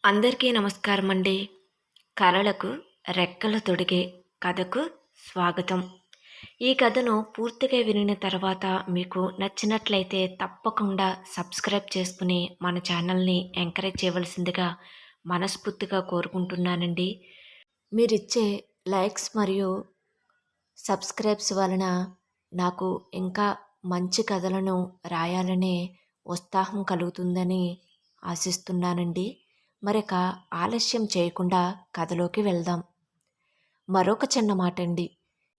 అందరికీ నమస్కారం అండి. కలలకు రెక్కలు తొడిగే కథకు స్వాగతం. ఈ కథను పూర్తిగా వినిన తర్వాత మీకు నచ్చినట్లయితే తప్పకుండా సబ్స్క్రైబ్ చేసుకుని మన ఛానల్ని ఎంకరేజ్ చేయవలసిందిగా మనస్ఫూర్తిగా కోరుకుంటున్నానండి. మీరిచ్చే లైక్స్ మరియు సబ్స్క్రైబ్స్ వలన నాకు ఇంకా మంచి కథలను రాయాలనే ఉత్సాహం కలుగుతుందని ఆశిస్తున్నానండి. మరొక ఆలస్యం చేయకుండా కథలోకి వెళ్దాం. మరొక చిన్న మాట అండి.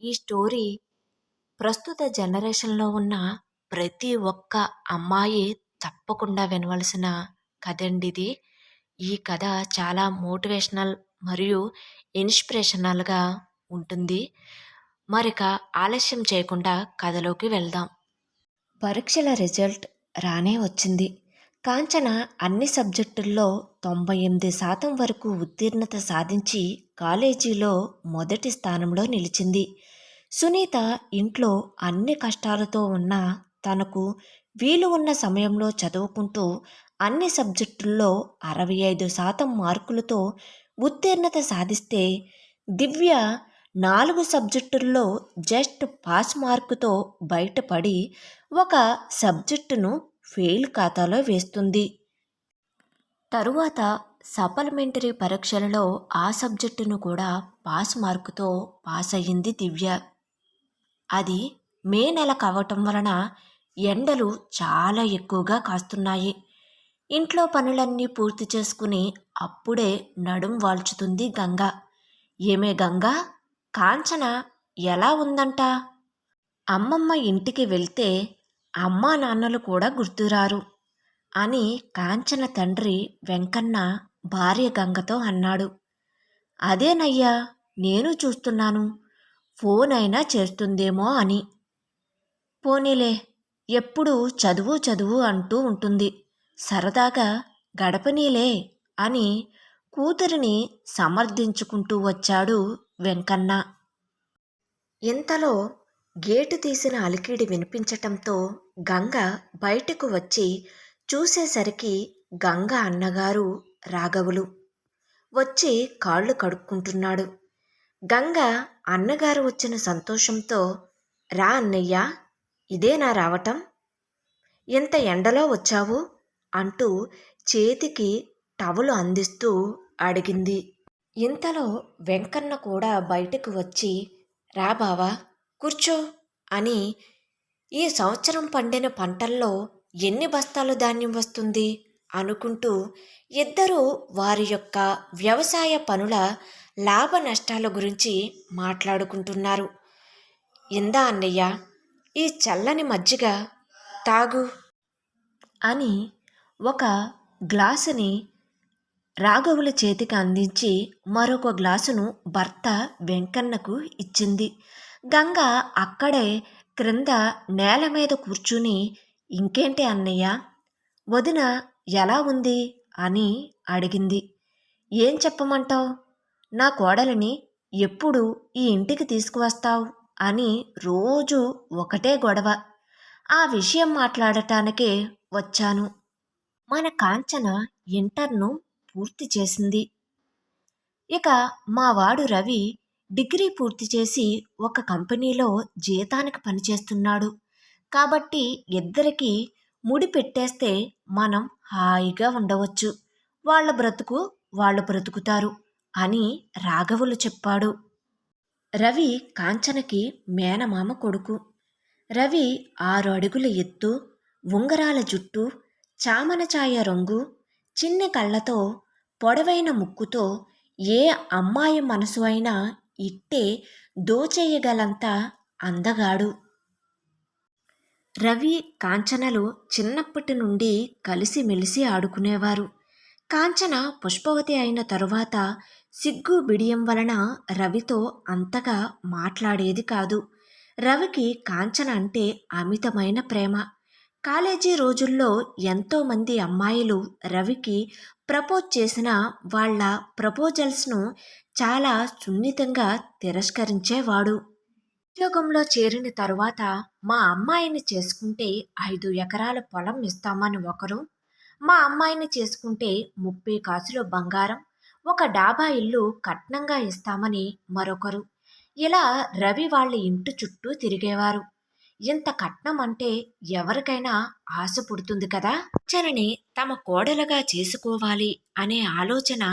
ఈ స్టోరీ ప్రస్తుత జనరేషన్లో ఉన్న ప్రతి ఒక్క అమ్మాయి తప్పకుండా వినవలసిన కథ అండి ఇది. ఈ కథ చాలా మోటివేషనల్ మరియు ఇన్స్పిరేషనల్గా ఉంటుంది. మరొక ఆలస్యం చేయకుండా కథలోకి వెళ్దాం. పరీక్షల రిజల్ట్ రానే వచ్చింది. కాంచన అన్ని సబ్జెక్టుల్లో 98% వరకు ఉత్తీర్ణత సాధించి కాలేజీలో మొదటి స్థానంలో నిలిచింది. సునీత ఇంట్లో అన్ని కష్టాలతో ఉన్న తనకు వీలు ఉన్న సమయంలో చదువుకుంటూ అన్ని సబ్జెక్టుల్లో 65% మార్కులతో ఉత్తీర్ణత సాధిస్తే, దివ్య 4 సబ్జెక్టుల్లో జస్ట్ పాస్ మార్కుతో బయటపడి ఒక సబ్జెక్టును ఫెయిల్ ఖాతాలో వేస్తుంది. తరువాత సప్లిమెంటరీ పరీక్షలలో ఆ సబ్జెక్టును కూడా పాస్ మార్కుతో పాస్ అయ్యింది దివ్య. అది మే నెల కావటం వలన ఎండలు చాలా ఎక్కువగా కాస్తున్నాయి. ఇంట్లో పనులన్నీ పూర్తి చేసుకుని అప్పుడే నడుం వాల్చుతుంది గంగ. ఏమే గంగా, కాంచన ఎలా ఉందంట? అమ్మమ్మ ఇంటికి వెళ్తే అమ్మా నాన్నలు కూడా గుర్తురారు అని కాంచన తండ్రి వెంకన్న భార్య గంగతో అన్నాడు. అదేనయ్యా నేను చూస్తున్నాను, ఫోన్ అయినా చేస్తుందేమో అని. పోనీలే, ఎప్పుడు చదువు చదువు అంటూ ఉంటుంది, సరదాగా గడపనీలే అని కూతురిని సమర్థించుకుంటూ వచ్చాడు వెంకన్న. ఇంతలో గేటు తీసిన అలికిడి వినిపించటంతో గంగ బయటకు వచ్చి చూసేసరికి గంగ అన్నగారు రాఘవులు వచ్చి కాళ్ళు కడుక్కుంటున్నాడు. గంగ అన్నగారు వచ్చిన సంతోషంతో, రా అన్నయ్య, ఇదేనా రావటం? ఇంత ఎండలో వచ్చావు అంటూ చేతికి టవలు అందిస్తూ అడిగింది. ఇంతలో వెంకన్న కూడా బయటకు వచ్చి, రా బావా కూర్చో అని, ఈ సంవత్సరం పండిన పంటల్లో ఎన్ని బస్తాలు ధాన్యం వస్తుంది అనుకుంటూ ఇద్దరూ వారి యొక్క వ్యవసాయ పనుల లాభ నష్టాల గురించి మాట్లాడుకుంటున్నారు. ఇందా అన్నయ్య, ఈ చల్లని మజ్జిగ తాగు అని ఒక గ్లాసుని రాఘవుల చేతికి అందించి మరొక గ్లాసును భర్త వెంకన్నకు ఇచ్చింది. గంగ అక్కడే క్రింద నేల మీద కూర్చుని, ఇంకేంటి అన్నయ్య, వదిన ఎలా ఉంది అని అడిగింది. ఏం చెప్పమంటావు? నా కోడలిని ఎప్పుడు ఈ ఇంటికి తీసుకువస్తావు అని రోజు ఒకటే గొడవ. ఆ విషయం మాట్లాడటానికే వచ్చాను. మన కాంచన ఇంటర్ను పూర్తి చేసింది. ఇక మా వాడు రవి డిగ్రీ పూర్తి చేసి ఒక కంపెనీలో జీతానికి పనిచేస్తున్నాడు. కాబట్టి ఇద్దరికి ముడి పెట్టేస్తే మనం హాయిగా ఉండవచ్చు. వాళ్ళ బ్రతుకు వాళ్ళు బ్రతుకుతారు అని రాఘవులు చెప్పాడు. రవి కాంచనకి మేనమామ కొడుకు. రవి 6 అడుగుల ఎత్తు, ఉంగరాల జుట్టు, చామనఛాయ రంగు, చిన్ని కళ్ళతో, పొడవైన ముక్కుతో ఏ అమ్మాయి మనసు అయినా ఇట్టే దోచేయగలంత అందగాడు. రవి కాంచనలు చిన్నప్పటి నుండి కలిసిమెలిసి ఆడుకునేవారు. కాంచన పుష్పవతి అయిన తరువాత సిగ్గు బిడియం వలన రవితో అంతగా మాట్లాడేది కాదు. రవికి కాంచన అంటే అమితమైన ప్రేమ. కాలేజీ రోజుల్లో ఎంతోమంది అమ్మాయిలు రవికి ప్రపోజ్ చేసిన వాళ్ళ ప్రపోజల్స్ను చాలా సున్నితంగా తిరస్కరించేవాడు. ఉద్యోగంలో చేరిన తరువాత మా అమ్మాయిని చేసుకుంటే 5 ఎకరాల పొలం ఇస్తామని ఒకరు, మా అమ్మాయిని చేసుకుంటే 30 కాసులు బంగారం, ఒక డాబా ఇల్లు కట్నంగా ఇస్తామని మరొకరు. ఇలా రవి వాళ్ళ ఇంటి చుట్టూ తిరిగేవారు. ఇంత కట్నం అంటే ఎవరికైనా ఆశ పుడుతుంది కదా. చరణి తమ కోడలుగా చేసుకోవాలి అనే ఆలోచన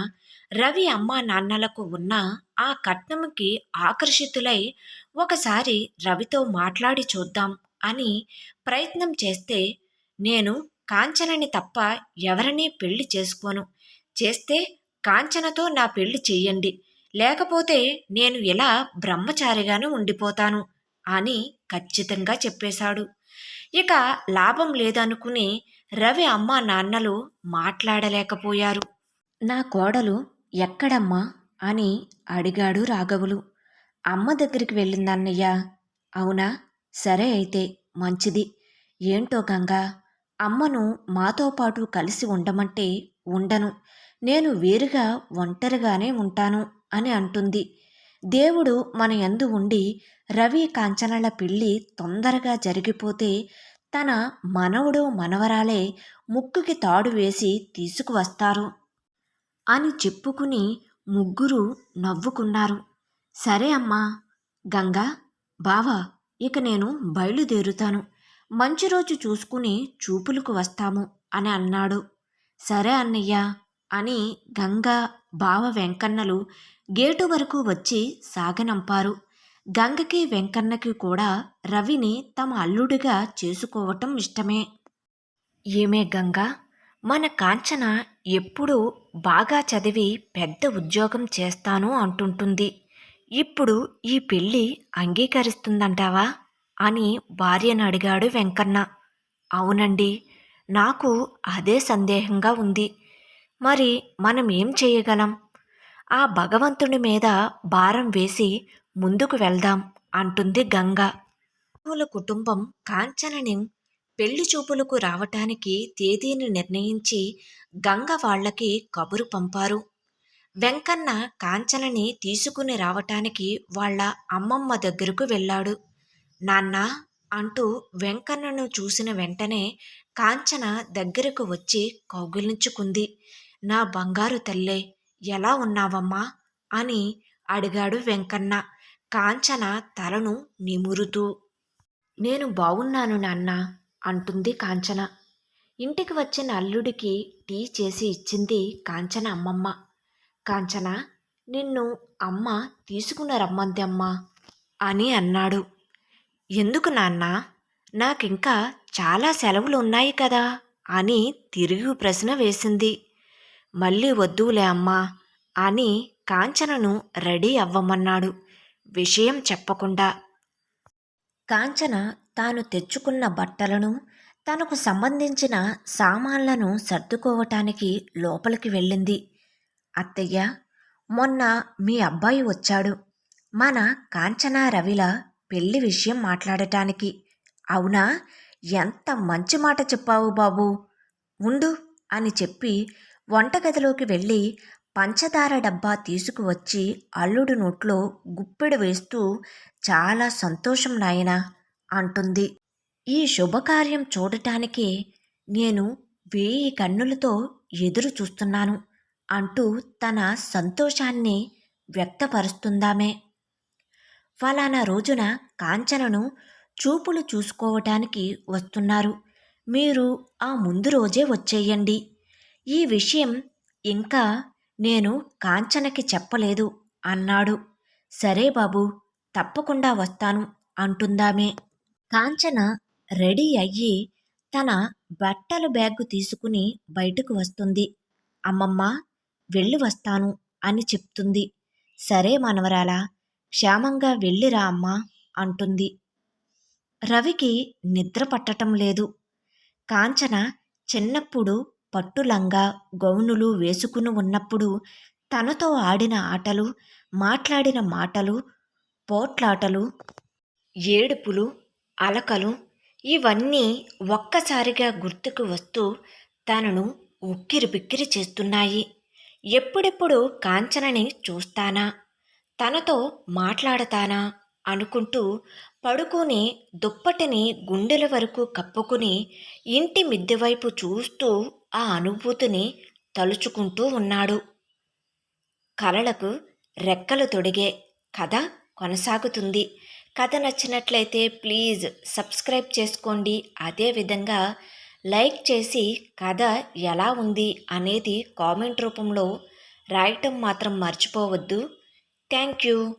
రవి అమ్మా నాన్నలకు ఉన్న ఆ కట్నంకి ఆకర్షితులై ఒకసారి రవితో మాట్లాడి చూద్దాం అని ప్రయత్నం చేస్తే, నేను కాంచనని తప్ప ఎవరినీ పెళ్లి చేసుకోను, చేస్తే కాంచనతో నా పెళ్లి చెయ్యండి, లేకపోతే నేను ఇలా బ్రహ్మచారిగానే ఉండిపోతాను అని ఖచ్చితంగా చెప్పేశాడు. ఇక లాభం లేదనుకుని రవి అమ్మా నాన్నలు మాట్లాడలేకపోయారు. నా కోడలు ఎక్కడమ్మా అని అడిగాడు రాఘవులు. అమ్మ దగ్గరికి వెళ్ళిందన్నయ్య. అవునా, సరే అయితే మంచిది. ఏంటో గంగా, అమ్మను మాతో పాటు కలిసి ఉండమంటే ఉండను, నేను వేరుగా ఒంటరిగానే ఉంటాను అని అంటుంది. దేవుడు మన యందు ఉండి రవి కాంచనల పెళ్ళి తొందరగా జరిగిపోతే తన మనవడు మనవరాలే ముక్కుకి తాడు వేసి తీసుకువస్తారు అని చెప్పుకుని ముగ్గురు నవ్వుకున్నారు. సరే అమ్మా. గంగా, బావా, ఇక నేను బయలుదేరుతాను, మంచి రోజు చూసుకుని చూపులకు వస్తాము అని అన్నాడు. సరే అన్నయ్య అని గంగా, బావ వెంకన్నలు గేటు వరకు వచ్చి సాగనంపారు. గంగకి వెంకన్నకి కూడా రవిని తమ అల్లుడిగా చేసుకోవటం ఇష్టమే. ఏమే గంగా, మన కాంచన ఎప్పుడూ బాగా చదివి పెద్ద ఉద్యోగం చేస్తాను అంటుంటుంది. ఇప్పుడు ఈ పెళ్ళి అంగీకరిస్తుందంటావా అని భార్యను అడిగాడు వెంకన్న. అవునండి, నాకు అదే సందేహంగా ఉంది. మరి మనం ఏం చేయగలం? ఆ భగవంతుడి మీద భారం వేసి ముందుకు వెళ్దాం అంటుంది గంగ. రాఘవుల కుటుంబం కాంచనని పెళ్లి చూపులకు రావటానికి తేదీని నిర్ణయించి గంగ వాళ్ళకి కబురు పంపారు. వెంకన్న కాంచనని తీసుకుని రావటానికి వాళ్ళ అమ్మమ్మ దగ్గరకు వెళ్ళాడు. నాన్నా అంటూ వెంకన్నను చూసిన వెంటనే కాంచన దగ్గరకు వచ్చి కౌగిలించుకుంది. నా బంగారు తల్లే, ఎలా ఉన్నావమ్మా అని అడిగాడు వెంకన్న కాంచన తలను నిమురుతూ. నేను బావున్నాను నాన్న అంటుంది కాంచన. ఇంటికి వచ్చిన అల్లుడికి టీ చేసి ఇచ్చింది కాంచన అమ్మమ్మ. కాంచన, నిన్ను అమ్మ తీసుకుని రమ్మంది అమ్మా అని అన్నాడు. ఎందుకు నాన్నా, నాకింకా చాలా సెలవులు ఉన్నాయి కదా అని తిరిగి ప్రశ్న వేసింది. మళ్ళీ వద్దులే అమ్మా అని కాంచనను రెడీ అవ్వమన్నాడు విషయం చెప్పకుండా. కాంచన తాను తెచ్చుకున్న బట్టలను, తనకు సంబంధించిన సామాన్లను సర్దుకోవటానికి లోపలికి వెళ్ళింది. అత్తయ్య, మొన్న మీ అబ్బాయి వచ్చాడు మన కాంచన రవిల పెళ్లి విషయం మాట్లాడటానికి. అవునా, ఎంత మంచి మాట చెప్పావు బాబూ, ఉండు అని చెప్పి వంటగదిలోకి వెళ్ళి పంచదార డబ్బా తీసుకువచ్చి అల్లుడి నోట్లో గుప్పెడు వేస్తూ, చాలా సంతోషం నాయనా అంటుంది. ఈ శుభకార్యం చూడటానికే నేను 1000 కన్నులతో ఎదురు చూస్తున్నాను అంటూ తన సంతోషాన్ని వ్యక్తపరుస్తుందామే. ఫలానా రోజున కాంచనను చూపులు చూసుకోవటానికి వస్తున్నారు, మీరు ఆ ముందు రోజే వచ్చేయండి. ఈ విషయం ఇంకా నేను కాంచనకి చెప్పలేదు అన్నాడు. సరే బాబు, తప్పకుండా వస్తాను అంటుందామే. కాంచన రెడీ అయ్యి తన బట్టల బ్యాగు తీసుకుని బయటకు వస్తుంది. అమ్మమ్మ, వెళ్ళి వస్తాను అని చెప్తుంది. సరే మనవరాలా, క్షేమంగా వెళ్ళిరా అమ్మా అంటుంది. రవికి నిద్ర పట్టటం లేదు. కాంచన చిన్నప్పుడు పట్టులంగా గౌనులు వేసుకుని ఉన్నప్పుడు తనతో ఆడిన ఆటలు, మాట్లాడిన మాటలు, పోట్లాటలు, ఏడుపులు, అలకలు ఇవన్నీ ఒక్కసారిగా గుర్తుకు వస్తూ తనను ఉక్కిరిబిక్కిరి చేస్తున్నాయి. ఎప్పుడెప్పుడు కాంచనని చూస్తానా, తనతో మాట్లాడతానా అనుకుంటూ పడుకుని దుప్పటిని గుండెల వరకు కప్పుకుని ఇంటి మిద్దెవైపు చూస్తూ ఆ అనుభూతిని తలుచుకుంటూ ఉన్నాడు. కలలకు రెక్కలు తొడిగే కథ కొనసాగుతుంది. కథ నచ్చినట్లయితే ప్లీజ్ సబ్స్క్రైబ్ చేసుకోండి. అదేవిధంగా లైక్ చేసి కథ ఎలా ఉంది అనేది కామెంట్ రూపంలో రాయటం మాత్రం మర్చిపోవద్దు. Thank you.